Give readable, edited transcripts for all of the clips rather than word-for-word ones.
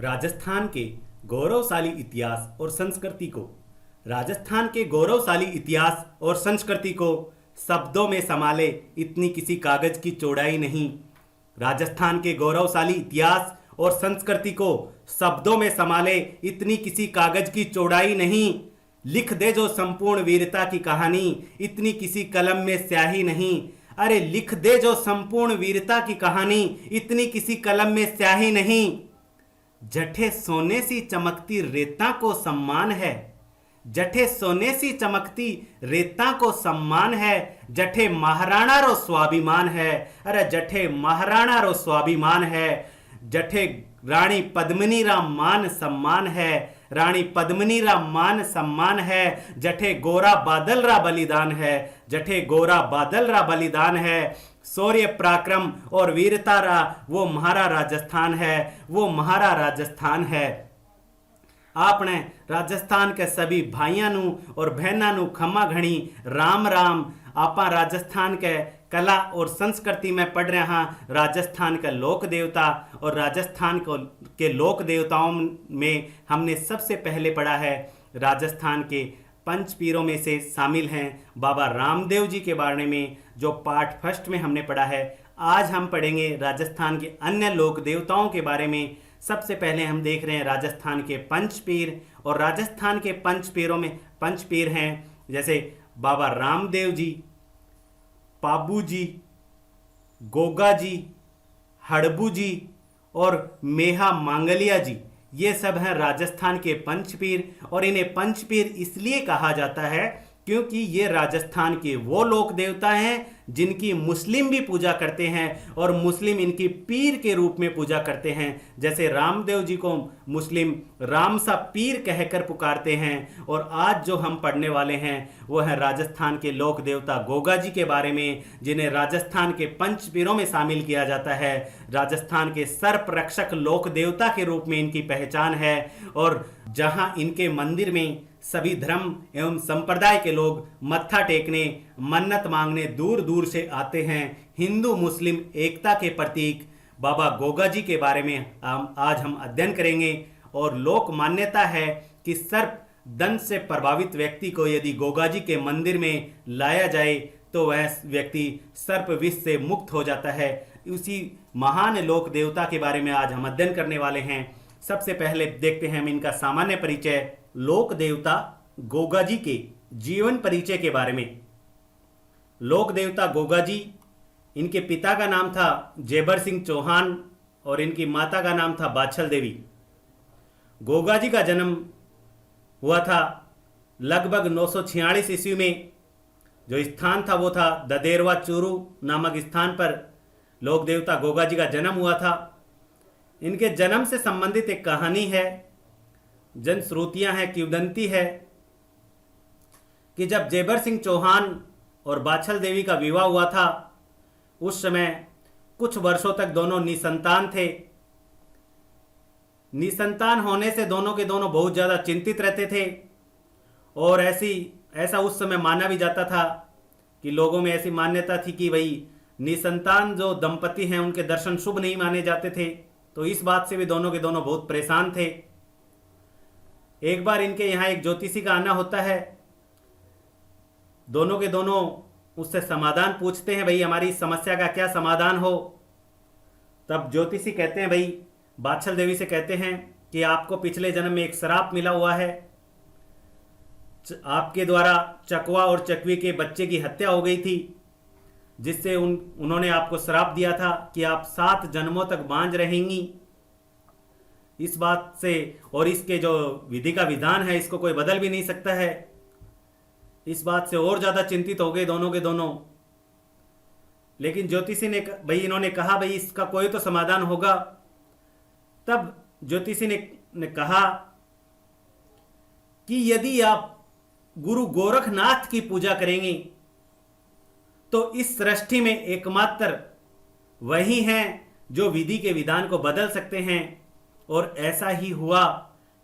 राजस्थान के गौरवशाली इतिहास और संस्कृति को राजस्थान के गौरवशाली इतिहास और संस्कृति को शब्दों में संभाले इतनी किसी कागज की चौड़ाई नहीं। राजस्थान के गौरवशाली इतिहास और संस्कृति को शब्दों में संभाले इतनी किसी कागज की चौड़ाई नहीं। लिख दे जो संपूर्ण वीरता की कहानी, इतनी किसी कलम में स्याही नहीं। अरे लिख दे जो संपूर्ण वीरता की कहानी, इतनी किसी कलम में स्याही नहीं। जठे सोने सी चमकती रेता को सम्मान है, जठे सोने सी चमकती रेता को सम्मान है। जठे महाराणा रो स्वाभिमान है, अरे जठे महाराणा रो स्वाभिमान है। जठे रानी पद्मिनी रा मान सम्मान है, रानी पद्मिनी रा मान सम्मान है। जठे गोरा बादल रा बलिदान है, जठे गोरा बादल रा बलिदान है। शौर्य पराक्रम और वीरता रा वो महारा राजस्थान है, वो महारा राजस्थान है। आपने राजस्थान के सभी भाइयों नू और बहनों नू खम्मा घणी राम राम। आपा राजस्थान के कला और संस्कृति में पढ़ रहे हैं राजस्थान का लोक देवता, और राजस्थान के लोक देवताओं में हमने सबसे पहले पढ़ा है राजस्थान के पंच पीरों में से शामिल हैं बाबा रामदेव जी के बारे में, जो पार्ट फर्स्ट में हमने पढ़ा है। आज हम पढ़ेंगे राजस्थान के अन्य लोक देवताओं के बारे में। सबसे पहले हम देख रहे हैं राजस्थान के पंच पीर, और राजस्थान के पंच पीरों में पंच पीर हैं जैसे बाबा रामदेव जी, पाबू जी, गोगा जी, हड़बू जी और मेहा मांगलिया जी। ये सब हैं राजस्थान के पंचपीर, और इन्हें पंचपीर इसलिए कहा जाता है क्योंकि ये राजस्थान के वो लोक देवता हैं जिनकी मुस्लिम भी पूजा करते हैं, और मुस्लिम इनकी पीर के रूप में पूजा करते हैं। जैसे रामदेव जी को मुस्लिम राम सा पीर कहकर पुकारते हैं। और आज जो हम पढ़ने वाले हैं वो है राजस्थान के लोक देवता गोगा जी के बारे में, जिन्हें राजस्थान के पंच पीरों में शामिल किया जाता है। राजस्थान के सर्प रक्षक लोक देवता के रूप में इनकी पहचान है, और जहां इनके मंदिर में सभी धर्म एवं संप्रदाय के लोग मत्था टेकने, मन्नत मांगने दूर दूर से आते हैं। हिंदू मुस्लिम एकता के प्रतीक बाबा गोगा जी के बारे में आज हम अध्ययन करेंगे। और लोक मान्यता है कि सर्प दंश से प्रभावित व्यक्ति को यदि गोगा जी के मंदिर में लाया जाए तो वह व्यक्ति सर्प विष से मुक्त हो जाता है। उसी महान लोक देवता के बारे में आज हम अध्ययन करने वाले हैं। सबसे पहले देखते हैं हम इनका सामान्य परिचय, लोक देवता गोगा जी के जीवन परिचय के बारे में। लोक देवता गोगा जी, इनके पिता का नाम था जेबर सिंह चौहान और इनकी माता का नाम था बाछल देवी। गोगा जी का जन्म हुआ था लगभग 946 ईस्वी में। जो स्थान था वो था ददेरवा चूरू नामक स्थान पर लोक देवता गोगा जी का जन्म हुआ था। इनके जन्म से संबंधित एक कहानी है, जनश्रुतियां हैं, किंवदंती है कि जब जेबर सिंह चौहान और बाछल देवी का विवाह हुआ था उस समय कुछ वर्षों तक दोनों निसंतान थे। निसंतान होने से दोनों के दोनों बहुत ज़्यादा चिंतित रहते थे, और ऐसा उस समय माना भी जाता था कि लोगों में ऐसी मान्यता थी कि भाई निसंतान जो दंपति हैं उनके दर्शन शुभ नहीं माने जाते थे। तो इस बात से भी दोनों के दोनों बहुत परेशान थे। एक बार इनके यहाँ एक ज्योतिषी का आना होता है। दोनों के दोनों उससे समाधान पूछते हैं, भाई हमारी इस समस्या का क्या समाधान हो। तब ज्योतिषी कहते हैं, भाई बाछल देवी से कहते हैं कि आपको पिछले जन्म में एक श्राप मिला हुआ है। आपके द्वारा चकवा और चकवी के बच्चे की हत्या हो गई थी, जिससे उन्होंने आपको श्राप दिया था कि आप 7 जन्मों तक बांझ रहेंगी। इस बात से, और इसके जो विधि का विधान है इसको कोई बदल भी नहीं सकता है। इस बात से और ज्यादा चिंतित हो गए दोनों के दोनों। लेकिन ज्योतिषी ने इन्होंने कहा भाई इसका कोई तो समाधान होगा। तब ज्योतिषी ने कहा कि यदि आप गुरु गोरखनाथ की पूजा करेंगे तो इस सृष्टि में एकमात्र वही हैं जो विधि के विधान को बदल सकते हैं। और ऐसा ही हुआ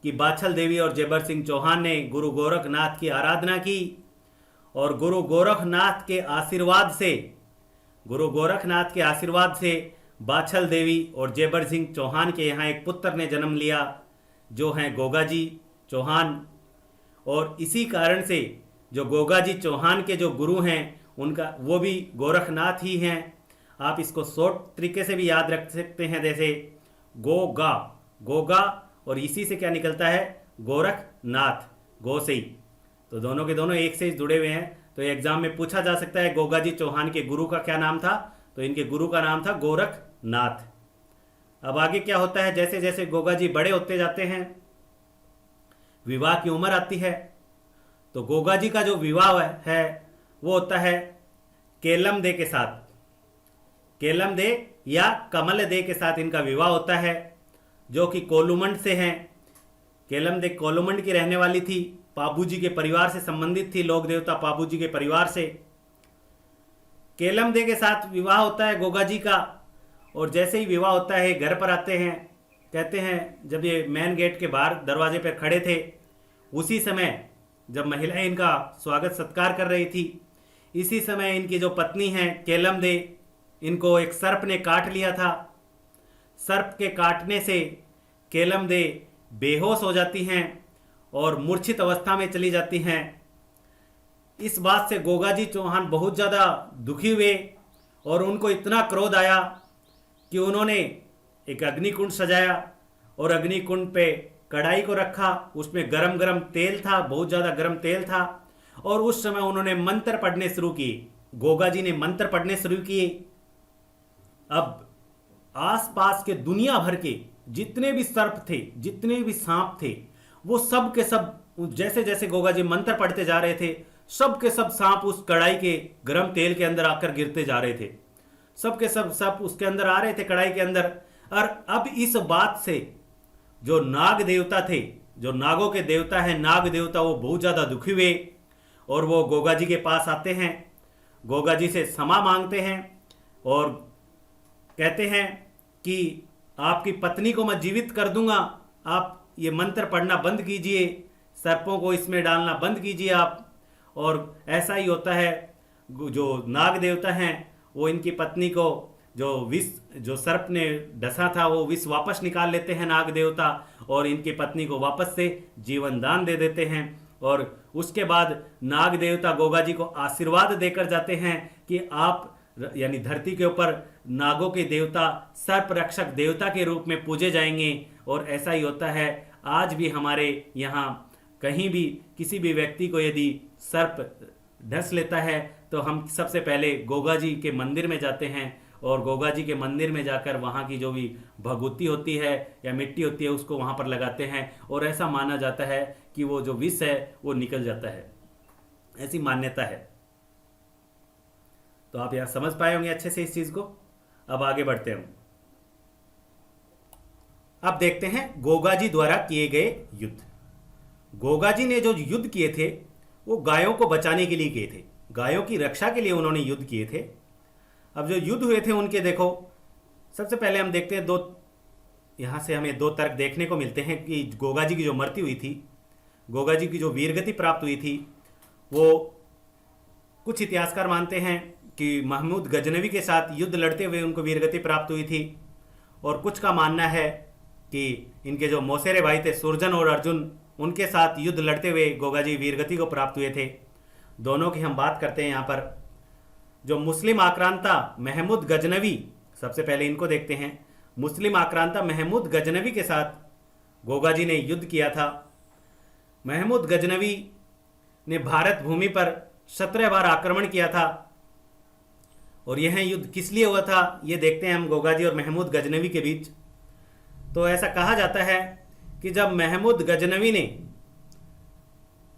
कि बाछल देवी और जेबर सिंह चौहान ने गुरु गोरखनाथ की आराधना की, और गुरु गोरखनाथ के आशीर्वाद से बाछल देवी और जेबर सिंह चौहान के यहाँ एक पुत्र ने जन्म लिया जो हैं गोगा जी चौहान। और इसी कारण से जो गोगा जी चौहान के जो गुरु हैं उनका वो भी गोरखनाथ ही हैं। आप इसको शॉर्ट तरीके से भी याद रख सकते हैं, जैसे गोगा गोगा और इसी से क्या निकलता है गोरखनाथ, गो से ही। तो दोनों के दोनों एक से ही जुड़े हुए हैं। तो एग्जाम में पूछा जा सकता है गोगा जी चौहान के गुरु का क्या नाम था, तो इनके गुरु का नाम था गोरखनाथ। अब आगे क्या होता है, जैसे जैसे गोगा जी बड़े होते जाते हैं, विवाह की उम्र आती है, तो गोगा जी का जो विवाह है वो होता है केलम दे के साथ, केलम दे या कमल दे के साथ इनका विवाह होता है, जो कि कोलुमंड से हैं। केलम दे कोलुमंड की रहने वाली थी, पाबू जी के परिवार से संबंधित थी, लोक देवता पाबू जी के परिवार से। केलम दे के साथ विवाह होता है गोगा जी का, और जैसे ही विवाह होता है घर पर आते हैं। कहते हैं जब ये मेन गेट के बाहर दरवाजे पर खड़े थे, उसी समय जब महिलाएं इनका स्वागत सत्कार कर रही थी, इसी समय इनकी जो पत्नी हैं केलम दे, इनको एक सर्प ने काट लिया था। सर्प के काटने से केलम दे बेहोश हो जाती हैं और मूर्छित अवस्था में चली जाती हैं। इस बात से गोगा जी चौहान बहुत ज़्यादा दुखी हुए और उनको इतना क्रोध आया कि उन्होंने एक अग्निकुंड सजाया और अग्निकुंड पे कढ़ाई को रखा, उसमें गरम गरम तेल था, बहुत ज़्यादा गरम तेल था, और उस समय उन्होंने मंत्र पढ़ने शुरू किए। गोगा जी ने मंत्र पढ़ने शुरू किए। अब आसपास के दुनिया भर के जितने भी सर्प थे, जितने भी सांप थे, वो सब के सब जैसे जैसे गोगा जी मंत्र पढ़ते जा रहे थे, सब के सब सांप उस कढ़ाई के गरम तेल के अंदर आकर गिरते जा रहे थे। सब के सब सांप उसके अंदर आ रहे थे, कढ़ाई के अंदर। और अब इस बात से जो नाग देवता थे, जो नागों के देवता है नाग देवता, वो बहुत ज़्यादा दुखी हुए और वो गोगा जी के पास आते हैं, गोगा जी से क्षमा मांगते हैं और कहते हैं कि आपकी पत्नी को मैं जीवित कर दूंगा, आप ये मंत्र पढ़ना बंद कीजिए, सर्पों को इसमें डालना बंद कीजिए आप। और ऐसा ही होता है, जो नाग देवता हैं वो इनकी पत्नी को जो सर्प ने डसा था वो विष वापस निकाल लेते हैं नाग देवता, और इनकी पत्नी को वापस से जीवन दान दे देते हैं। और उसके बाद नाग देवता गोगा जी को आशीर्वाद देकर जाते हैं कि आप यानी धरती के ऊपर नागों के देवता सर्प रक्षक देवता के रूप में पूजे जाएंगे। और ऐसा ही होता है आज भी हमारे यहाँ, कहीं भी किसी भी व्यक्ति को यदि सर्प डस लेता है तो हम सबसे पहले गोगा जी के मंदिर में जाते हैं और गोगा जी के मंदिर में जाकर वहाँ की जो भी भभूति होती है या मिट्टी होती है उसको वहाँ पर लगाते हैं, और ऐसा माना जाता है कि वो जो विष है वो निकल जाता है, ऐसी मान्यता है। तो आप यहाँ समझ पाए होंगे अच्छे से इस चीज़ को। अब आगे बढ़ते हैं। अब देखते हैं गोगा जी द्वारा किए गए युद्ध। गोगा जी ने जो युद्ध किए थे वो गायों को बचाने के लिए किए थे, गायों की रक्षा के लिए उन्होंने युद्ध किए थे। अब जो युद्ध हुए थे उनके देखो, सबसे पहले हम देखते हैं यहाँ से हमें दो तर्क देखने को मिलते हैं कि गोगा जी की जो मृत्यु हुई थी, गोगा जी की जो वीरगति प्राप्त हुई थी, वो कुछ इतिहासकार मानते हैं कि महमूद गजनवी के साथ युद्ध लड़ते हुए उनको वीरगति प्राप्त हुई थी, और कुछ का मानना है कि इनके जो मौसेरे भाई थे सुरजन और अर्जुन, उनके साथ युद्ध लड़ते हुए गोगा जी वीरगति को प्राप्त हुए थे। दोनों की हम बात करते हैं यहाँ पर। जो मुस्लिम आक्रांता महमूद गजनवी, सबसे पहले इनको देखते हैं। मुस्लिम आक्रांता महमूद गजनवी के साथ गोगा जी ने युद्ध किया था। महमूद गजनवी ने भारत भूमि पर 17 बार आक्रमण किया था, और यह युद्ध किस लिए हुआ था ये देखते हैं हम गोगा जी और महमूद गजनवी के बीच। तो ऐसा कहा जाता है कि जब महमूद गजनवी ने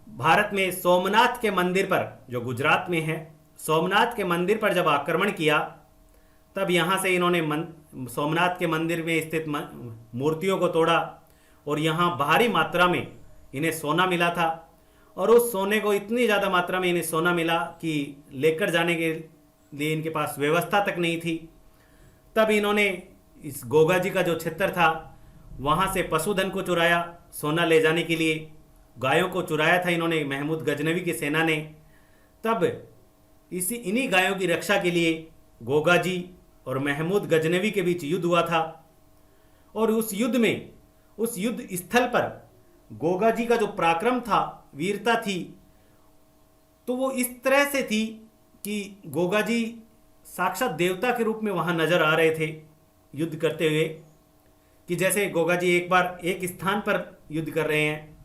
भारत में सोमनाथ के मंदिर पर, जो गुजरात में है, सोमनाथ के मंदिर पर जब आक्रमण किया, तब यहाँ से इन्होंने सोमनाथ के मंदिर में स्थित मूर्तियों को तोड़ा, और यहाँ भारी मात्रा में इन्हें सोना मिला था। और उस सोने को इतनी ज़्यादा मात्रा में इन्हें सोना मिला कि लेकर जाने के लिए इनके पास व्यवस्था तक नहीं थी। तब इन्होंने इस गोगा जी का जो क्षेत्र था वहाँ से पशुधन को चुराया, सोना ले जाने के लिए गायों को चुराया था इन्होंने, महमूद गजनवी की सेना ने। तब इन्हीं गायों की रक्षा के लिए गोगा जी और महमूद गजनवी के बीच युद्ध हुआ था। और उस युद्ध में, उस युद्ध स्थल पर गोगा जी का जो पराक्रम था, वीरता थी, तो वो इस तरह से थी कि गोगा जी साक्षात देवता के रूप में वहां नजर आ रहे थे युद्ध करते हुए। कि जैसे गोगा जी एक बार एक स्थान पर युद्ध कर रहे हैं,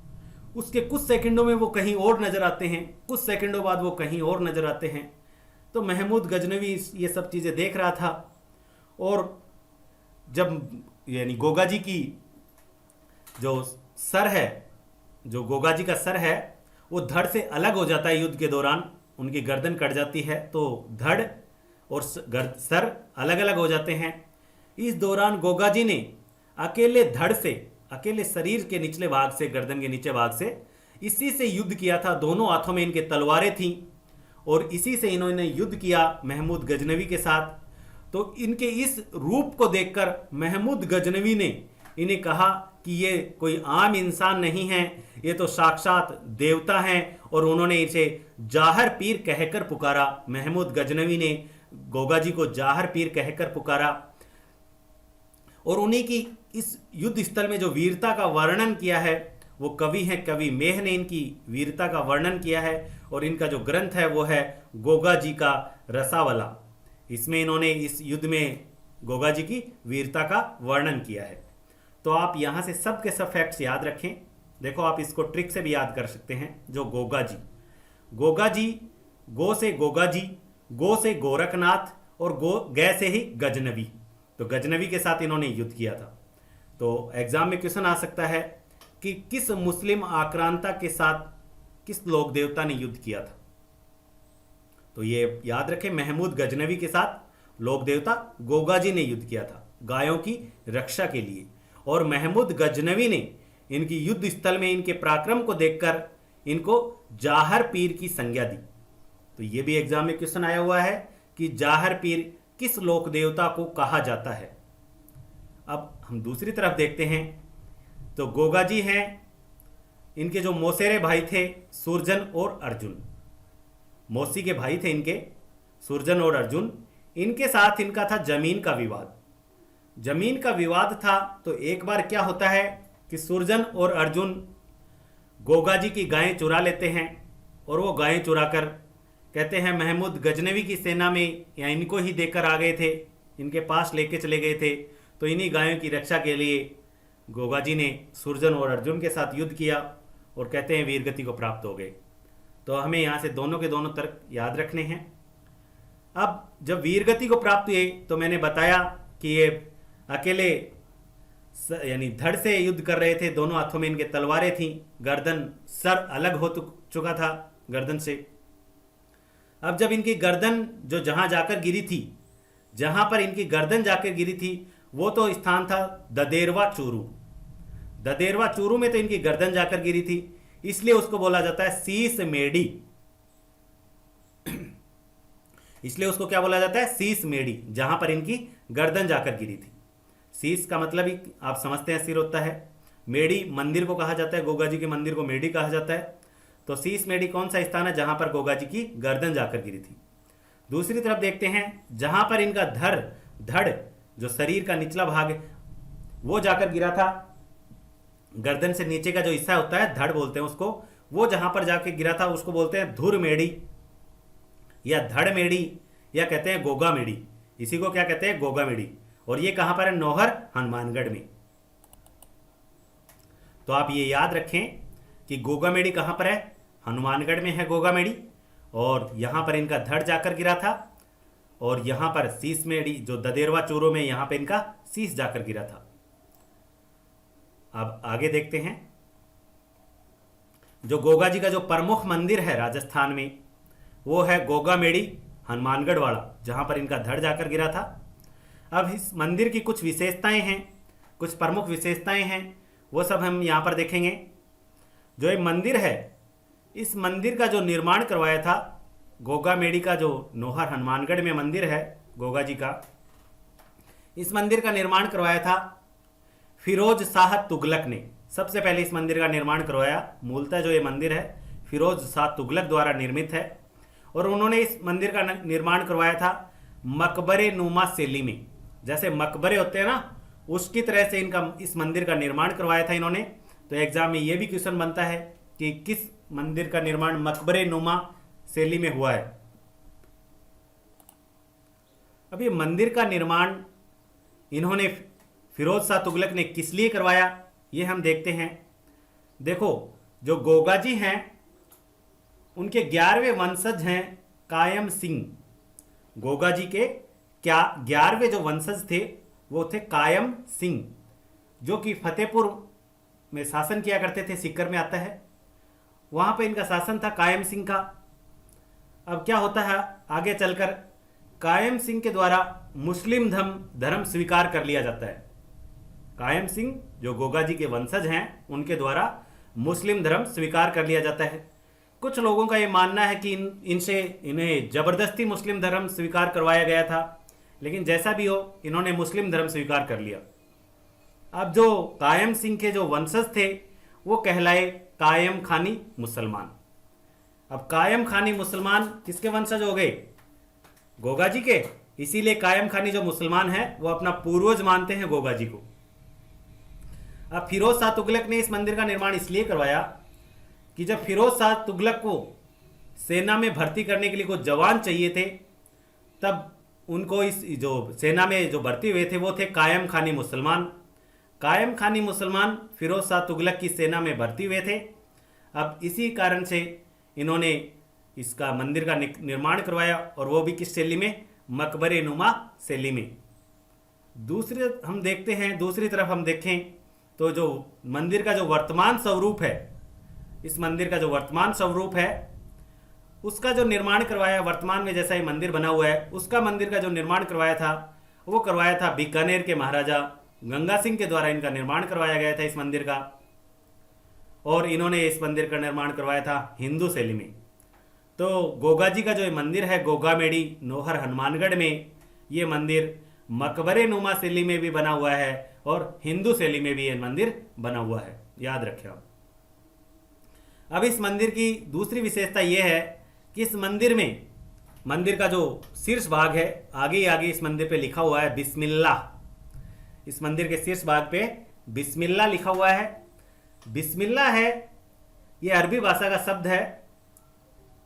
उसके कुछ सेकंडों में वो कहीं और नजर आते हैं, कुछ सेकंडों बाद वो कहीं और नजर आते हैं। तो महमूद गजनवी ये सब चीज़ें देख रहा था। और जब यानी गोगा जी की जो सर है, जो गोगा जी का सर है, वो धड़ से अलग हो जाता है युद्ध के दौरान, उनकी गर्दन कट जाती है, तो धड़ और सर अलग अलग हो जाते हैं। इस दौरान गोगा जी ने अकेले धड़ से, अकेले शरीर के निचले भाग से, गर्दन के नीचे भाग से, इसी से युद्ध किया था। दोनों हाथों में इनके तलवारें थीं और इसी से इन्होंने युद्ध किया महमूद गजनवी के साथ। तो इनके इस रूप को देखकर महमूद गजनवी ने इन्हें कहा कि ये कोई आम इंसान नहीं है, ये तो साक्षात देवता हैं। और उन्होंने इसे जाहर पीर कहकर पुकारा। महमूद गजनवी ने गोगा जी को जाहर पीर कहकर पुकारा। और उन्हीं की इस युद्ध स्थल में जो वीरता का वर्णन किया है, वो कवि हैं, कवि मेह ने इनकी वीरता का वर्णन किया है। और इनका जो ग्रंथ है वो है गोगा जी का रसावला। इसमें इन्होंने इस युद्ध में गोगा जी की वीरता का वर्णन किया है। तो आप यहाँ से सब के सब फैक्ट्स याद रखें। देखो, आप इसको ट्रिक से भी याद कर सकते हैं। जो गोगा जी, गोगा जी, गो से गोगा जी, गो से गोरखनाथ और गै से ही गजनवी। तो गजनवी के साथ इन्होंने युद्ध किया था। तो एग्जाम में क्वेश्चन आ सकता है कि किस मुस्लिम आक्रांता के साथ किस लोक देवता ने युद्ध किया था। तो ये याद रखें, महमूद गजनवी के साथ लोक देवता गोगा जी ने युद्ध किया था गायों की रक्षा के लिए। और महमूद गजनवी ने इनकी युद्ध स्थल में इनके पराक्रम को देखकर इनको जाहर पीर की संज्ञा दी। तो ये भी एग्जाम में क्वेश्चन आया हुआ है कि जाहर पीर किस लोक देवता को कहा जाता है। अब हम दूसरी तरफ देखते हैं। तो गोगा जी हैं, इनके जो मौसेरे भाई थे सुरजन और अर्जुन, मौसी के भाई थे इनके सुरजन और अर्जुन। इनके साथ इनका था जमीन का विवाद। जमीन का विवाद था। तो एक बार क्या होता है कि सुरजन और अर्जुन गोगा जी की गायें चुरा लेते हैं। और वो गायें चुराकर कहते हैं महमूद गजनवी की सेना में, या इनको ही देकर आ गए थे, इनके पास लेके चले गए थे। तो इन्हीं गायों की रक्षा के लिए गोगा जी ने सुरजन और अर्जुन के साथ युद्ध किया और कहते हैं वीरगति को प्राप्त हो गए। तो हमें यहाँ से दोनों के दोनों तर्क याद रखने हैं। अब जब वीरगति को प्राप्त हुए तो मैंने बताया कि ये अकेले यानी धड़ से युद्ध कर रहे थे, दोनों हाथों में इनके तलवारें थीं, गर्दन, सर अलग हो चुका था गर्दन से। अब जब इनकी गर्दन जो जहां जाकर गिरी थी, जहां पर इनकी गर्दन जाकर गिरी थी, वो तो स्थान था ददेरवा चूरू। ददेरवा चूरू में तो इनकी गर्दन जाकर गिरी थी, इसलिए उसको बोला जाता है शीस मेडी। इसलिए उसको क्या बोला जाता है? शीस मेडी, जहां पर इनकी गर्दन जाकर गिरी थी। शीस का मतलब ही आप समझते हैं सिर होता है। मेडी मंदिर को कहा जाता है, गोगा जी के मंदिर को मेडी कहा जाता है। तो शीस मेडी कौन सा स्थान है? जहां पर गोगा जी की गर्दन जाकर गिरी थी। दूसरी तरफ देखते हैं, जहां पर इनका धड़ जो शरीर का निचला भाग है वो जाकर गिरा था, गर्दन से नीचे का जो हिस्सा होता है धड़ बोलते हैं उसको, वो जहां पर जाकर गिरा था उसको बोलते हैं धुर मेडी या धड़ मेडी, या कहते हैं गोगा मेडी। इसी को क्या कहते हैं? गोगा मेडी। और ये कहां पर है? नौहर, हनुमानगढ़ में। तो आप ये याद रखें कि गोगा मेडी कहां पर है? हनुमानगढ़ में है गोगा मेडी। और यहां पर इनका धड़ जाकर गिरा था, और यहां पर शीस मेडी जो ददेरवा चूरू में, यहां पर इनका शीस जाकर गिरा था। अब आगे देखते हैं, जो गोगा जी का जो प्रमुख मंदिर है राजस्थान में, वो है गोगा मेडी हनुमानगढ़ वाला, जहां पर इनका धड़ जाकर गिरा था। अब इस मंदिर की कुछ विशेषताएं हैं, कुछ प्रमुख विशेषताएं हैं, वो सब हम यहां पर देखेंगे। जो ये मंदिर है, इस मंदिर का जो निर्माण करवाया था, गोगा मेडी का जो नौहर हनुमानगढ़ में मंदिर है गोगा जी का, इस मंदिर का निर्माण करवाया था फिरोज शाह तुगलक ने। सबसे पहले इस मंदिर का निर्माण करवाया। मूलतः जो ये मंदिर है फिरोज शाह तुगलक द्वारा निर्मित है, और उन्होंने इस मंदिर का निर्माण करवाया था मकबरे नुमा शैली में, जैसे मकबरे होते हैं ना, उसकी तरह से इनका इस मंदिर का निर्माण करवाया था इन्होंने। तो एग्जाम में ये भी क्वेश्चन बनता है कि किस मंदिर का निर्माण मकबरे नुमा शैली में हुआ है। अब ये मंदिर का निर्माण इन्होंने फिरोज शाह तुगलक ने किस लिए करवाया, ये हम देखते हैं। देखो, जो गोगा जी हैं उनके 11वें वंशज हैं कायम सिंह। गोगा जी के क्या 11वें जो वंशज थे वो थे कायम सिंह, जो कि फतेहपुर में शासन किया करते थे, सीकर में आता है, वहां पे इनका शासन था कायम सिंह का। अब क्या होता है आगे चलकर, कायम सिंह के द्वारा मुस्लिम धर्म स्वीकार कर लिया जाता है। कायम सिंह जो गोगा जी के वंशज हैं उनके द्वारा मुस्लिम धर्म स्वीकार कर लिया जाता है। कुछ लोगों का ये मानना है कि इन्हें जबरदस्ती मुस्लिम धर्म स्वीकार करवाया गया था, लेकिन जैसा भी हो इन्होंने मुस्लिम धर्म स्वीकार कर लिया। अब जो कायम सिंह के जो वंशज थे वो कहलाए कायम खानी मुसलमान। अब कायम खानी मुसलमान किसके वंशज हो गए? गोगा जी के। इसीलिए कायम खानी जो मुसलमान है वो अपना पूर्वज मानते हैं गोगा जी को। अब फिरोज शाह तुगलक ने इस मंदिर का निर्माण इसलिए करवाया कि जब फिरोज शाह तुगलक को सेना में भर्ती करने के लिए कुछ जवान चाहिए थे, तब उनको इस जो सेना में जो भर्ती हुए थे वो थे कायम खानी मुसलमान। कायम खानी मुसलमान फिरोज शाह तुगलक की सेना में भर्ती हुए थे। अब इसी कारण से इन्होंने इसका मंदिर का निर्माण करवाया, और वो भी किस शैली में? मकबरे नुमा शैली में। दूसरी तरफ हम देखें तो जो मंदिर का जो वर्तमान स्वरूप है, इस मंदिर का जो वर्तमान स्वरूप है उसका जो निर्माण करवाया, वर्तमान में जैसा ये मंदिर बना हुआ है उसका मंदिर का जो निर्माण करवाया था वो करवाया था बीकानेर के महाराजा गंगा सिंह के द्वारा। इनका निर्माण करवाया गया था इस मंदिर का, और इन्होंने इस मंदिर का निर्माण करवाया था हिंदू शैली में। तो गोगा जी का जो ये मंदिर है गोगामेड़ी नोहर हनुमानगढ़ में, ये मंदिर मकबरे नुमा शैली में भी बना हुआ है और हिंदू शैली में भी ये मंदिर बना हुआ है, याद रखें आप। अब इस मंदिर की दूसरी विशेषता यह है कि इस मंदिर में, मंदिर का जो शीर्ष भाग है, आगे ही आगे इस मंदिर पे लिखा हुआ है बिस्मिल्लाह। इस मंदिर के शीर्ष भाग पे बिस्मिल्लाह लिखा हुआ है। बिस्मिल्लाह है, ये अरबी भाषा का शब्द है।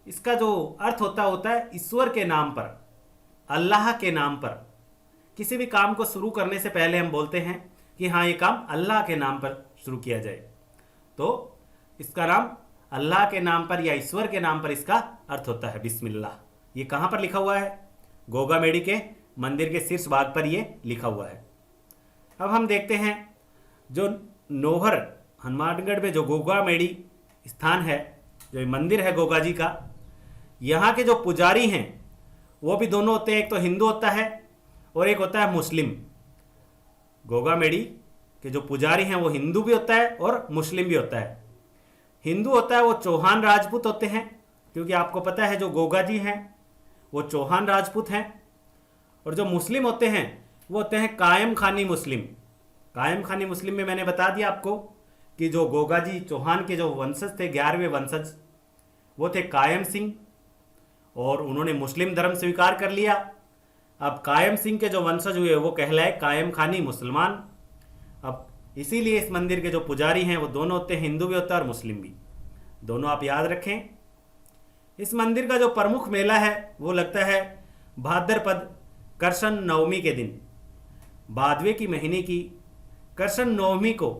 इसका जो अर्थ होता है ईश्वर के नाम पर, अल्लाह के नाम पर। किसी भी काम को शुरू करने से पहले हम बोलते हैं कि हाँ ये काम अल्लाह के नाम पर शुरू किया जाए, तो इसका नाम अल्लाह के नाम पर या ईश्वर के नाम पर इसका अर्थ होता है बिस्मिल्लाह। ये कहाँ पर लिखा हुआ है? गोगामेड़ी के मंदिर के शीर्ष भाग पर ये लिखा हुआ है। अब हम देखते हैं जो नोहर हनुमानगढ़ में जो गोगामेड़ी स्थान है, जो मंदिर है गोगा जी का, यहाँ के जो पुजारी हैं वो भी दोनों होते हैं, एक तो हिंदू होता है और एक होता है मुस्लिम। गोगामेड़ी के जो पुजारी हैं वो हिंदू भी होता है और मुस्लिम भी होता है। हिंदू होता है वो चौहान राजपूत होते हैं, क्योंकि आपको पता है जो गोगा जी हैं वो चौहान राजपूत हैं। और जो मुस्लिम होते हैं वो होते हैं कायम खानी मुस्लिम। कायम खानी मुस्लिम में मैंने बता दिया आपको कि जो गोगा जी चौहान के जो वंशज थे, 11वें वंशज, वो थे कायम सिंह, और उन्होंने मुस्लिम धर्म स्वीकार कर लिया। अब कायम सिंह के जो वंशज हुए वो कहलाए कायम खानी मुसलमान। अब इसीलिए इस मंदिर के जो पुजारी हैं वो दोनों होते हैं, हिंदू भी होता है और मुस्लिम भी, दोनों आप याद रखें। इस मंदिर का जो प्रमुख मेला है वो लगता है भाद्रपद कृष्ण नवमी के दिन। भादवे की महीने की कृष्ण नवमी को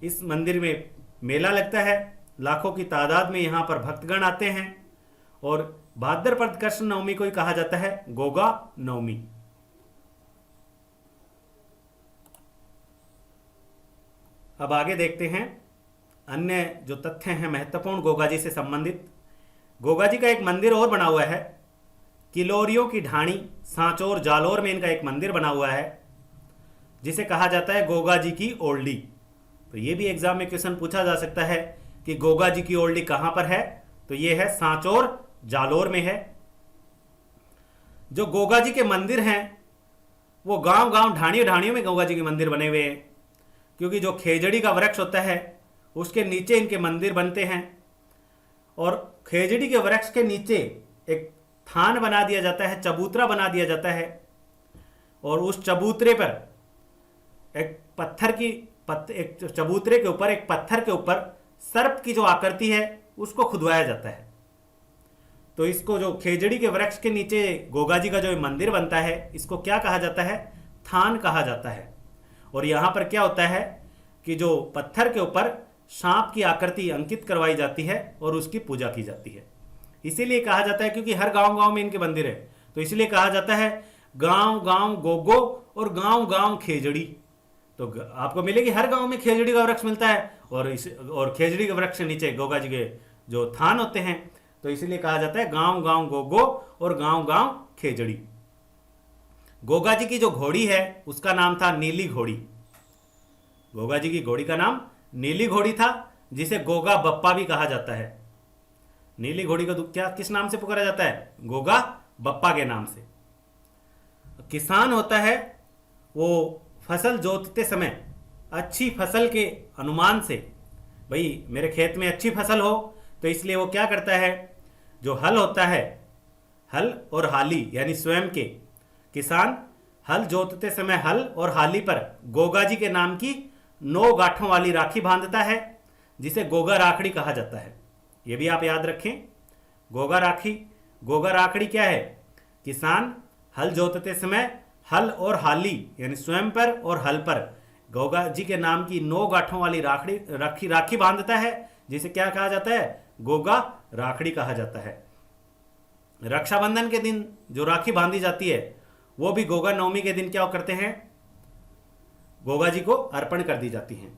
इस मंदिर में मेला लगता है। लाखों की तादाद में यहाँ पर भक्तगण आते हैं, और भाद्रपद कृष्ण नवमी को ही कहा जाता है गोगा नवमी। अब आगे देखते हैं अन्य जो तथ्य हैं महत्वपूर्ण गोगा जी से संबंधित। गोगा जी का एक मंदिर और बना हुआ है, किलोरियों की ढाणी सांचौर जालोर में इनका एक मंदिर बना हुआ है, जिसे कहा जाता है गोगा जी की ओल्डी। तो ये भी एग्जाम में क्वेश्चन पूछा जा सकता है कि गोगा जी की ओल्डी कहां पर है, तो ये है सांचौर जालोर में है। जो गोगा जी के मंदिर हैं वो गांव गांव ढाणियों ढाणियों में गोगा जी के मंदिर बने हुए हैं, क्योंकि जो खेजड़ी का वृक्ष होता है उसके नीचे इनके मंदिर बनते हैं, और खेजड़ी के वृक्ष के नीचे एक थान बना दिया जाता है, चबूतरा बना दिया जाता है, और उस चबूतरे पर एक चबूतरे के ऊपर, एक पत्थर के ऊपर सर्प की जो आकृति है उसको खुदवाया जाता है। तो इसको जो खेजड़ी के वृक्ष के नीचे गोगा जी का जो मंदिर बनता है, इसको क्या कहा जाता है? थान कहा जाता है। और यहाँ पर क्या होता है कि जो पत्थर के ऊपर सांप की आकृति अंकित करवाई जाती है और उसकी पूजा की जाती है। इसीलिए कहा जाता है, क्योंकि हर गांव गांव में इनके मंदिर है, तो इसलिए कहा जाता है गांव गांव गोगो और गांव गांव खेजड़ी। तो आपको मिलेगी, हर गांव में खेजड़ी का वृक्ष मिलता है, और खेजड़ी के वृक्ष के नीचे गोगा जी के जो थान होते हैं, तो इसीलिए कहा जाता है गांव गांव गोगो और गांव गांव खेजड़ी। गोगा जी की जो घोड़ी है उसका नाम था नीली घोड़ी। गोगा जी की घोड़ी का नाम नीली घोड़ी था, जिसे गोगा बप्पा भी कहा जाता है। नीली घोड़ी को क्या किस नाम से पुकारा जाता है? गोगा बप्पा के नाम से। किसान होता है वो फसल जोतते समय अच्छी फसल के अनुमान से, भाई मेरे खेत में अच्छी फसल हो, तो इसलिए वो क्या करता है, जो हल होता है, हल और हाली यानी स्वयं के किसान हल जोतते समय हल और हाली पर गोगा जी के नाम की 9 गांठों वाली राखी बांधता है, जिसे गोगा राखड़ी कहा जाता है। ये भी आप याद रखें, गोगा राखड़ी क्या है? किसान हल जोतते समय हल और हाली यानी स्वयं पर और हल पर गोगा जी के नाम की 9 गांठों वाली राखी बांधता है, जिसे क्या कहा जाता है? गोगा राखड़ी कहा जाता है। रक्षाबंधन के दिन जो राखी बांधी जाती है, वो भी गोगा नवमी के दिन क्या करते हैं? गोगा जी को अर्पण कर दी जाती हैं।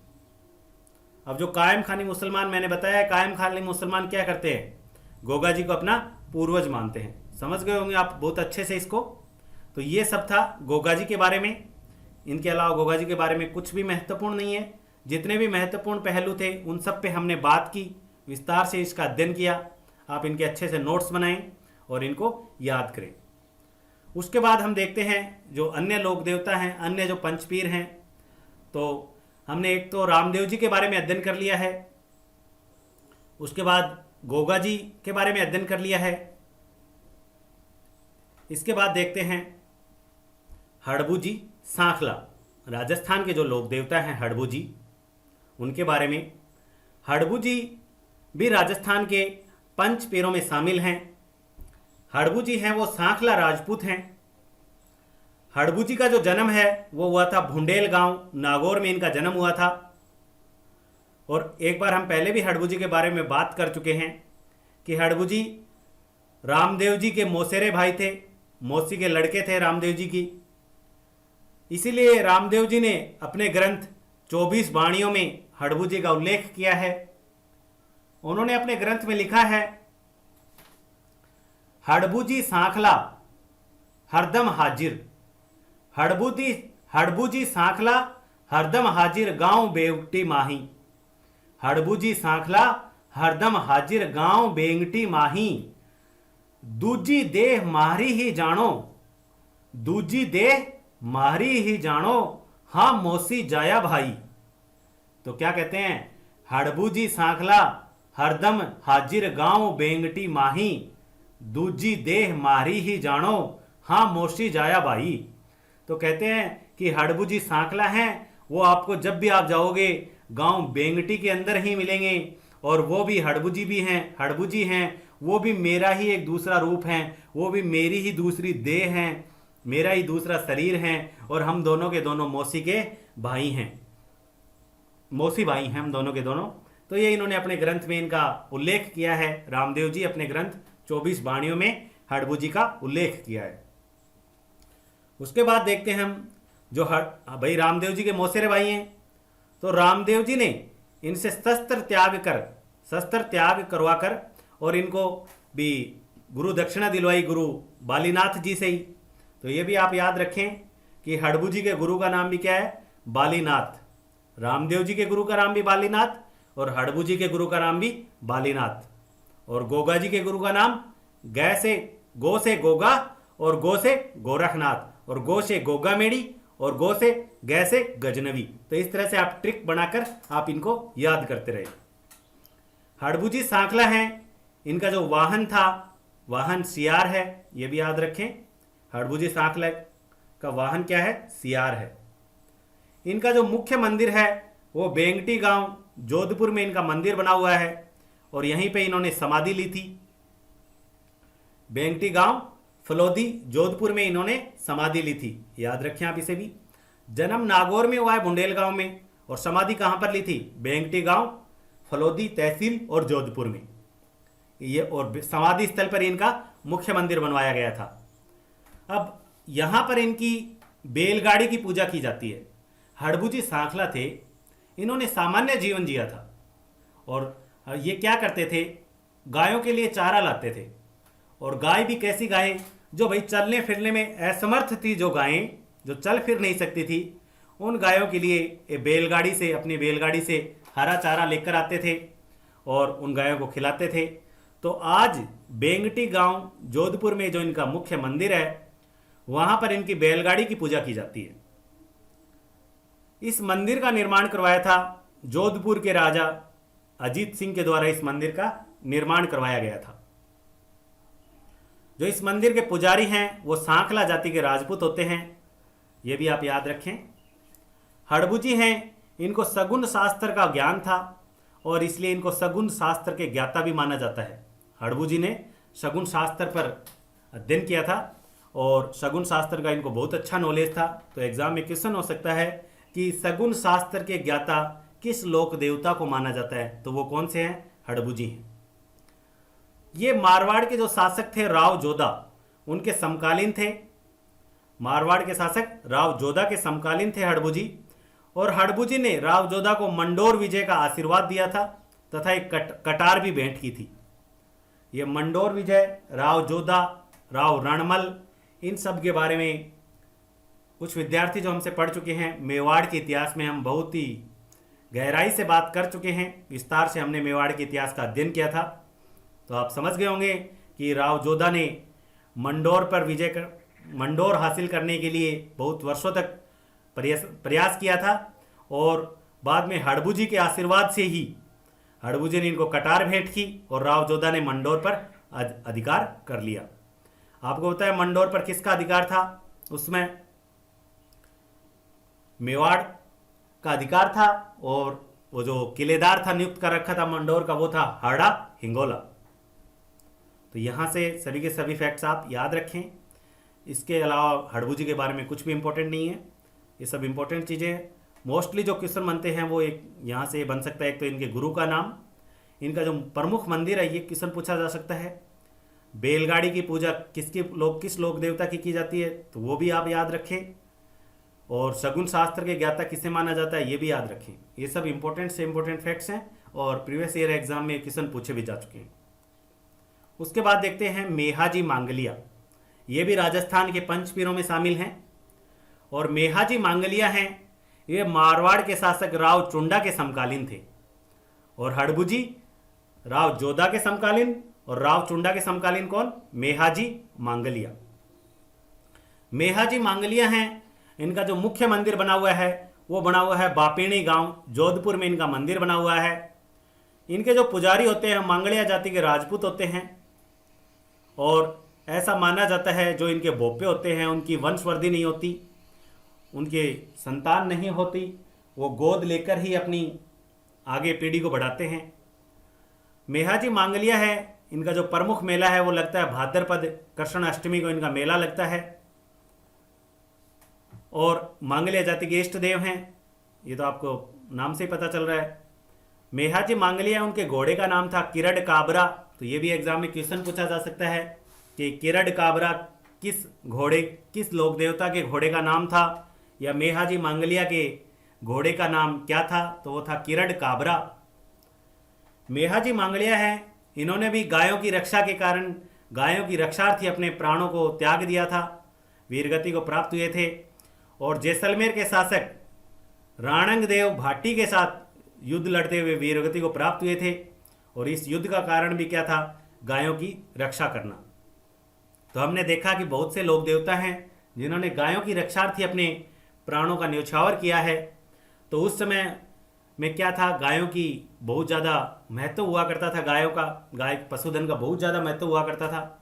अब जो कायम खानी मुसलमान मैंने बताया, कायम खानी मुसलमान क्या करते हैं? गोगा जी को अपना पूर्वज मानते हैं। समझ गए होंगे आप बहुत अच्छे से इसको। तो ये सब था गोगा जी के बारे में। इनके अलावा गोगा जी के बारे में कुछ भी महत्वपूर्ण नहीं है। जितने भी महत्वपूर्ण पहलू थे उन सब पे हमने बात की, विस्तार से इसका अध्ययन किया। आप इनके अच्छे से नोट्स बनाएं और इनको याद करें। उसके बाद हम देखते हैं जो अन्य लोक देवता हैं, अन्य जो पंचपीर हैं। तो हमने एक तो रामदेव जी के बारे में अध्ययन कर लिया है, उसके बाद गोगा जी के बारे में अध्ययन कर लिया है। इसके बाद देखते हैं हड़बू जी सांखला, राजस्थान के जो लोक देवता हैं हड़बू जी, उनके बारे में। हड़बू जी भी राजस्थान के पंच पीरों में शामिल हैं। हड़बू जी हैं वो सांखला राजपूत हैं। हड़बू जी का जो जन्म है वो हुआ था भुंडेल गांव, नागौर में इनका जन्म हुआ था। और एक बार हम पहले भी हड़बू जी के बारे में बात कर चुके हैं कि हड़बू जी रामदेव जी के मौसेरे भाई थे, मौसी के लड़के थे रामदेव जी की। इसीलिए रामदेव जी ने अपने ग्रंथ 24 बाणियों में हड़बू जी का उल्लेख किया है। उन्होंने अपने ग्रंथ में लिखा है, हड़बू जी सांखला हरदम हाजिर, हड़बू जी सांखला हरदम हाजिर गांव बेंगटी माही। हड़बू जी सांखला हरदम हाजिर गांव बेंगटी माही। दूजी देह मारी ही जानो, दूजी देह मारी ही जानो, हाँ मौसी जाया भाई। तो क्या कहते हैं? हड़बू जी सांखला हरदम हाजिर गांव बेंगटी माही, दूजी देह मारी ही जानो, हाँ मौसी जाया भाई। तो कहते हैं कि हड़बू जी सांखला हैं, वो आपको जब भी आप जाओगे गांव बेंगटी के अंदर ही मिलेंगे, और वो भी हड़बू जी भी हैं, हड़बू जी हैं, वो भी मेरा ही एक दूसरा रूप हैं, वो भी मेरी ही दूसरी देह हैं, मेरा ही दूसरा शरीर हैं, और हम दोनों के दोनों मौसी के भाई हैं, मौसी भाई हैं हम दोनों के दोनों। तो ये इन्होंने अपने ग्रंथ में इनका उल्लेख किया है। रामदेव जी अपने ग्रंथ 24 बाणियों में हड़बू जी का उल्लेख किया है। उसके बाद देखते हैं हम जो भाई रामदेव जी के मौसेरे भाई हैं, तो रामदेव जी ने इनसे शस्त्र त्याग करवाकर और इनको भी गुरु दक्षिणा दिलवाई गुरु बालीनाथ जी से ही। तो ये भी आप याद रखें कि हड़बू जी के गुरु का नाम भी क्या है? बालीनाथ। रामदेव जी के गुरु का नाम भी बालीनाथ और हड़बू जी के गुरु का नाम भी बालीनाथ। और गोगा जी के गुरु का नाम गो से गोगा और गो से गोरखनाथ और गो से गोगा मेड़ी और गो से गै से गजनवी। तो इस तरह से आप ट्रिक बनाकर आप इनको याद करते रहे। हड़बू जी सांखला हैं, इनका जो वाहन था वाहन सियार है, ये भी याद रखें। हड़बुजी सांखला का वाहन क्या है? सियार है। इनका जो मुख्य मंदिर है वो बेंगटी गांव जोधपुर में इनका मंदिर बना हुआ है और यहीं पे इन्होंने समाधि ली थी। बेंगटी गांव फलोदी जोधपुर में इन्होंने समाधि ली थी, याद रखें आप इसे भी। जन्म नागौर में हुआ है, बुंदेलगांव में, और समाधि कहां पर ली थी? बेंगटी गांव फलोदी तहसील और जोधपुर में। ये और समाधि स्थल पर इनका मुख्य मंदिर बनवाया गया था। अब यहां पर इनकी बैलगाड़ी की पूजा की जाती है। हड़बुजी सांखला थे, इन्होंने सामान्य जीवन जिया था और ये क्या करते थे? गायों के लिए चारा लाते थे। और गाय भी कैसी गाय? जो भाई चलने फिरने में असमर्थ थी, जो गायें जो चल फिर नहीं सकती थी, उन गायों के लिए अपनी बैलगाड़ी से हरा चारा लेकर आते थे और उन गायों को खिलाते थे। तो आज बेंगटी गांव जोधपुर में जो इनका मुख्य मंदिर है, वहां पर इनकी बैलगाड़ी की पूजा की जाती है। इस मंदिर का निर्माण करवाया था जोधपुर के राजा अजीत सिंह के द्वारा। इस मंदिर का निर्माण करवाया गया था। जो इस मंदिर के पुजारी हैं वो सांखला जाति के राजपूत होते हैं, ये भी आप याद रखें। हड़बुजी हैं, इनको सगुन शास्त्र का ज्ञान था और इसलिए इनको सगुन शास्त्र के ज्ञाता भी माना जाता है। हड़बुजी ने सगुन शास्त्र पर अध्ययन किया था और सगुन शास्त्र का इनको बहुत अच्छा नॉलेज था। तो एग्जाम में क्वेश्चन हो सकता है कि सगुन शास्त्र के ज्ञाता किस लोक देवता को माना जाता है? तो वो कौन से हैं? हड़बुजी हैं। ये मारवाड़ के जो शासक थे राव जोधा, उनके समकालीन थे। मारवाड़ के शासक राव जोधा के समकालीन थे हड़बुजी। और हड़बुजी ने राव जोधा को मंडोर विजय का आशीर्वाद दिया था तथा एक कटार भी भेंट की थी। ये मंडोर विजय, राव जोधा, राव रणमल, इन सब के बारे में कुछ विद्यार्थी जो हमसे पढ़ चुके हैं, मेवाड़ के इतिहास में हम बहुत ही गहराई से बात कर चुके हैं। विस्तार से हमने मेवाड़ के इतिहास का अध्ययन किया था। तो आप समझ गए होंगे कि राव जोधा ने मंडोर हासिल करने के लिए बहुत वर्षों तक प्रयास किया था और बाद में हड़बुजी के आशीर्वाद से ही हड़बुजी ने इनको कटार भेंट की और राव जोधा ने मंडोर पर अधिकार कर लिया। आपको पता है मंडोर पर किसका अधिकार था? उसमें मेवाड़ का अधिकार था और वो जो किलेदार था, नियुक्त कर रखा था मंडोर का, वो था हाड़ा हिंगोला। तो यहाँ से सभी के सभी फैक्ट्स आप याद रखें। इसके अलावा हड़बुजी के बारे में कुछ भी इंपॉर्टेंट नहीं है, ये सब इंपॉर्टेंट चीज़ें हैं। मोस्टली जो क्वेश्चन बनते हैं वो एक यहाँ से बन सकता है। एक तो इनके गुरु का नाम, इनका जो प्रमुख मंदिर है, ये क्वेश्चन पूछा जा सकता है। बैलगाड़ी की पूजा किस लोक देवता की जाती है, तो वो भी आप याद रखें। और सगुन शास्त्र के ज्ञाता किसे माना जाता है, ये भी याद रखें। ये सब इंपॉर्टेंट से इंपॉर्टेंट फैक्ट्स हैं और प्रीवियस ईयर एग्जाम में क्वेश्चन पूछे भी जा चुके हैं। उसके बाद देखते हैं मेहाजी मांगलिया। ये भी राजस्थान के पंचपीरों में शामिल हैं। और मेहाजी मांगलिया हैं, ये मारवाड़ के शासक राव चुंडा के समकालीन थे। और हड़बुजी राव जोधा के समकालीन और राव चुंडा के समकालीन कौन? मेहाजी मांगलिया। मेहाजी मांगलिया हैं, इनका जो मुख्य मंदिर बना हुआ है वो बना हुआ है बापेणी गांव जोधपुर में इनका मंदिर बना हुआ है। इनके जो पुजारी होते हैं मांगलिया जाति के राजपूत होते हैं और ऐसा माना जाता है जो इनके बोपे होते हैं उनकी वंशवृद्धि नहीं होती, उनके संतान नहीं होती, वो गोद लेकर ही अपनी आगे पीढ़ी को बढ़ाते हैं। मेहाजी मांगलिया है, इनका जो प्रमुख मेला है वो लगता है भाद्रपद कृष्ण अष्टमी को इनका मेला लगता है। और मांगलिया जाति के इष्ट देव हैं, ये तो आपको नाम से ही पता चल रहा है। मेहाजी मांगलिया, उनके घोड़े का नाम था किरड काबरा। तो ये भी एग्जाम में क्वेश्चन पूछा जा सकता है कि किरड काबरा किस लोक देवता के घोड़े का नाम था, या मेहाजी मांगलिया के घोड़े का नाम क्या था? तो वो था किरड काबरा। मेहाजी मांगलिया है, इन्होंने भी गायों की रक्षा के कारण गायों की रक्षार्थी अपने प्राणों को त्याग दिया था, वीरगति को प्राप्त हुए थे। और जैसलमेर के शासक राणंग देव भाटी के साथ युद्ध लड़ते हुए वीरगति को प्राप्त हुए थे। और इस युद्ध का कारण भी क्या था? गायों की रक्षा करना। तो हमने देखा कि बहुत से लोक देवता हैं जिन्होंने गायों की रक्षार्थी अपने प्राणों का न्यौछावर किया है। तो उस समय में क्या था, गायों की बहुत ज़्यादा महत्व हुआ करता था, गायों का पशुधन का बहुत ज़्यादा महत्व हुआ करता था।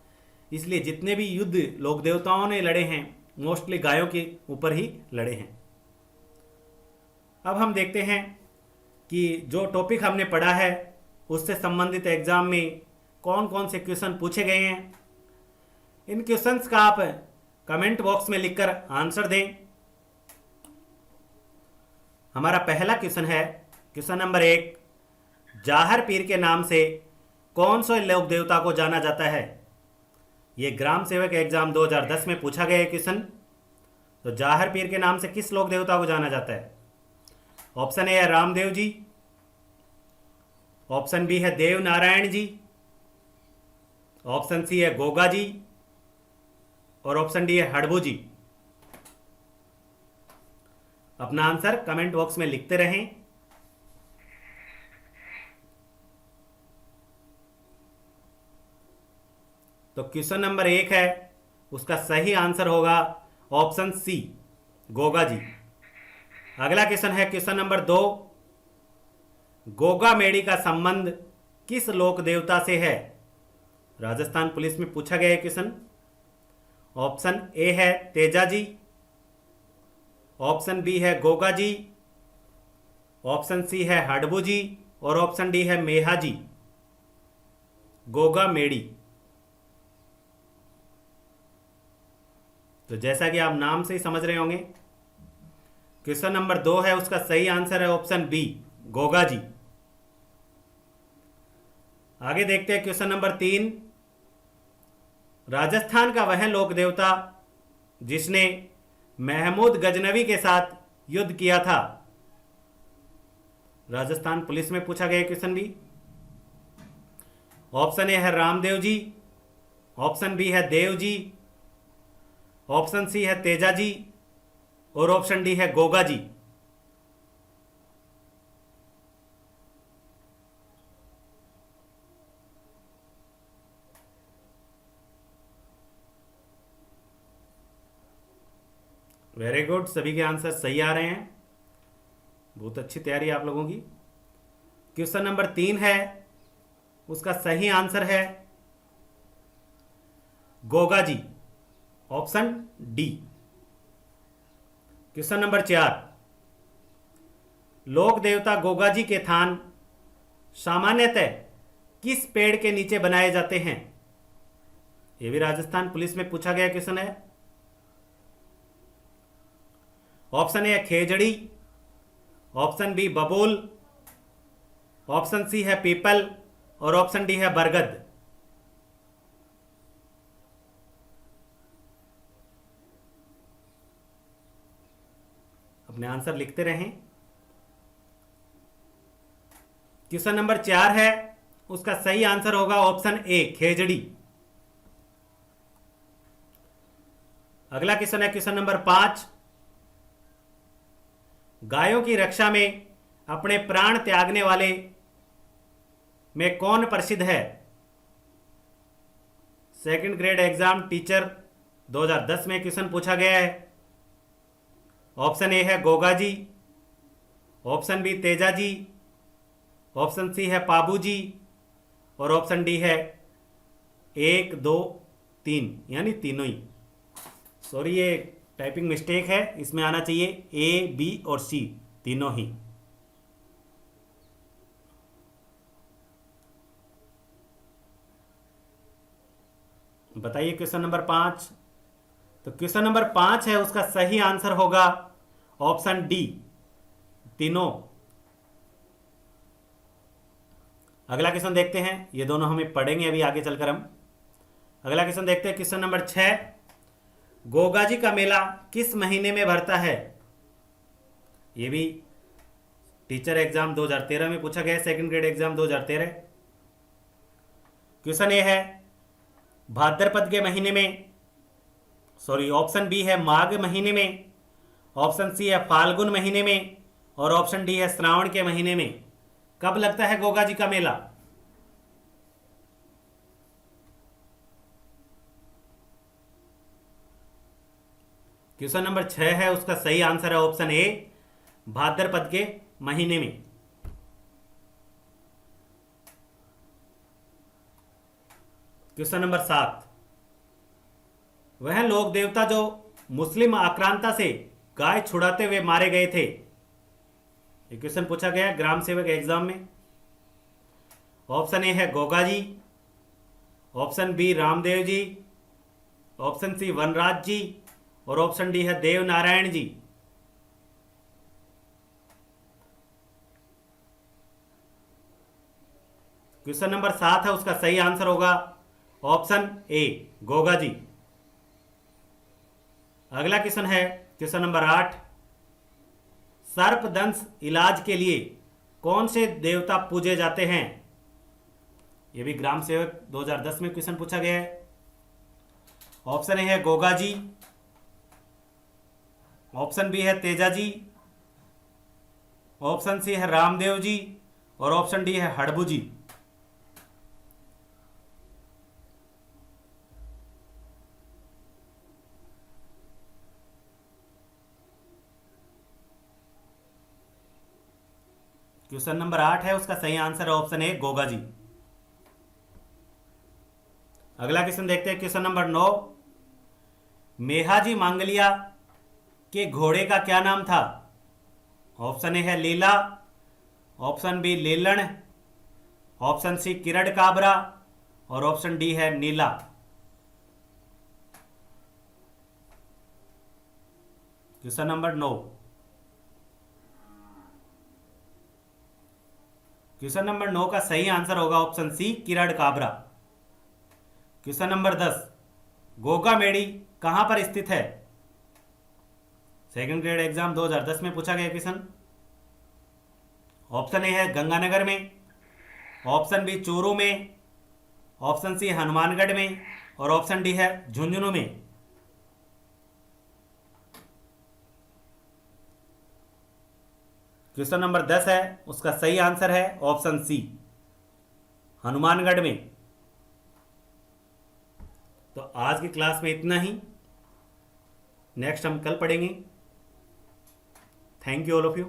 इसलिए जितने भी युद्ध लोक देवताओं ने लड़े हैं मोस्टली गायों के ऊपर ही लड़े हैं। अब हम देखते हैं कि जो टॉपिक हमने पढ़ा है उससे संबंधित एग्जाम में कौन कौन से क्वेश्चन पूछे गए हैं। इन क्वेश्चंस का आप कमेंट बॉक्स में लिखकर आंसर दें। हमारा पहला क्वेश्चन है क्वेश्चन नंबर 1, जाहर पीर के नाम से कौन से लोक देवता को जाना जाता है। ये ग्राम सेवक एग्जाम 2010 में पूछा गया है क्वेश्चन। तो जाहर पीर के नाम से किस लोक देवता को जाना जाता है। ऑप्शन ए है रामदेव जी, ऑप्शन बी है देव नारायण जी, ऑप्शन सी है गोगा जी और ऑप्शन डी है हड़बू जी। अपना आंसर कमेंट बॉक्स में लिखते रहें। तो क्वेश्चन नंबर 1 है उसका सही आंसर होगा ऑप्शन सी, गोगा जी। अगला क्वेश्चन है क्वेश्चन नंबर 2, गोगा मेड़ी का संबंध किस लोक देवता से है। राजस्थान पुलिस में पूछा गया है क्वेश्चन। ऑप्शन ए है तेजा जी, ऑप्शन बी है गोगा जी, ऑप्शन सी है हड़बू जी और ऑप्शन डी है मेहा जी। गोगा मेड़ी। तो जैसा कि आप नाम से ही समझ रहे होंगे क्वेश्चन नंबर 2 है उसका सही आंसर है ऑप्शन बी, गोगा जी। आगे देखते हैं क्वेश्चन नंबर 3, राजस्थान का वह लोक देवता जिसने महमूद गजनवी के साथ युद्ध किया था। राजस्थान पुलिस में पूछा गया क्वेश्चन भी। ऑप्शन ए है रामदेव जी, ऑप्शन बी है देव जी, ऑप्शन सी है तेजा जी और ऑप्शन डी है गोगा जी। वेरी गुड, सभी के आंसर सही आ रहे हैं। बहुत अच्छी तैयारी आप लोगों की। क्वेश्चन नंबर 3 है उसका सही आंसर है Goga ji, option D. Question number 4, लोक देवता गोगा जी के थान सामान्यतः किस पेड़ के नीचे बनाए जाते हैं। यह भी राजस्थान पुलिस में पूछा गया क्वेश्चन है। Option A Khejri, option B बबूल, ऑप्शन सी है पीपल और ऑप्शन डी है बरगद। अपने आंसर लिखते रहें। क्वेश्चन नंबर 4 है उसका सही आंसर होगा ऑप्शन ए, खेजड़ी। अगला क्वेश्चन है क्वेश्चन नंबर 5, गायों की रक्षा में अपने प्राण त्यागने वाले में कौन प्रसिद्ध है। सेकंड ग्रेड एग्जाम टीचर 2010 में क्वेश्चन पूछा गया है। ऑप्शन ए है Goga ji, option B Teja ji, option C है पाबू जी और ऑप्शन डी है 1 2 3 यानी तीनों ही। सॉरी, ये टाइपिंग मिस्टेक है, इसमें आना चाहिए ए बी और सी तीनों ही। बताइए क्वेश्चन नंबर 5। तो क्वेश्चन नंबर 5 है उसका सही आंसर होगा ऑप्शन डी, तीनों। अगला क्वेश्चन देखते हैं, ये दोनों हमें पढ़ेंगे अभी आगे चलकर हम। अगला क्वेश्चन देखते हैं क्वेश्चन नंबर 6, गोगा जी का मेला किस महीने में भरता है। ये भी टीचर एग्जाम 2013 में पूछा गया है, सेकंड ग्रेड एग्जाम 2013। क्वेश्चन ये है भाद्रपद के महीने में, सॉरी ऑप्शन बी है माघ महीने में, ऑप्शन सी है फाल्गुन महीने में और ऑप्शन डी है श्रावण के महीने में। कब लगता है गोगा जी का मेला। क्वेश्चन नंबर 6 है उसका सही आंसर है ऑप्शन ए, भाद्रपद के महीने में। क्वेश्चन नंबर 7, वह लोक देवता जो मुस्लिम आक्रांता से गाय छुड़ाते हुए मारे गए थे। ये क्वेश्चन पूछा गया है ग्राम सेवक एग्जाम में। ऑप्शन ए है Goga ji, option B Ramdev ji, option C वनराज जी और ऑप्शन डी है देव नारायण जी। क्वेश्चन नंबर 7 है, उसका सही आंसर होगा ऑप्शन ए गोगा जी। अगला क्वेश्चन है क्वेश्चन नंबर 8, सर्पदंश इलाज के लिए कौन से देवता पूजे जाते हैं। यह भी ग्राम सेवक 2010 में क्वेश्चन पूछा गया है। ऑप्शन ए है गोगा जी, ऑप्शन बी है तेजा जी, ऑप्शन सी है रामदेव जी और ऑप्शन डी है हड़बू जी। क्वेश्चन नंबर 8 है, उसका सही आंसर है ऑप्शन ए गोगा जी। अगला क्वेश्चन देखते हैं क्वेश्चन नंबर 9, मेहाजी मांगलिया के घोड़े का क्या नाम था। ऑप्शन ए है Leela, option B Leelan, option C Kiran Kabra और ऑप्शन डी है Neela. Question number 9। Question number 9 का सही आंसर होगा option C Kiran Kabra. Question number 10, Goga Medi कहां पर स्थित है। सेकंड ग्रेड एग्जाम 2010 में पूछा गया क्वेश्चन। ऑप्शन ए है गंगानगर में, ऑप्शन बी चूरू में, ऑप्शन सी हनुमानगढ़ में और ऑप्शन डी है झुंझुनू में। क्वेश्चन नंबर 10 है, उसका सही आंसर है ऑप्शन सी हनुमानगढ़ में। तो आज की क्लास में इतना ही, नेक्स्ट हम कल पढ़ेंगे। Thank you all of you.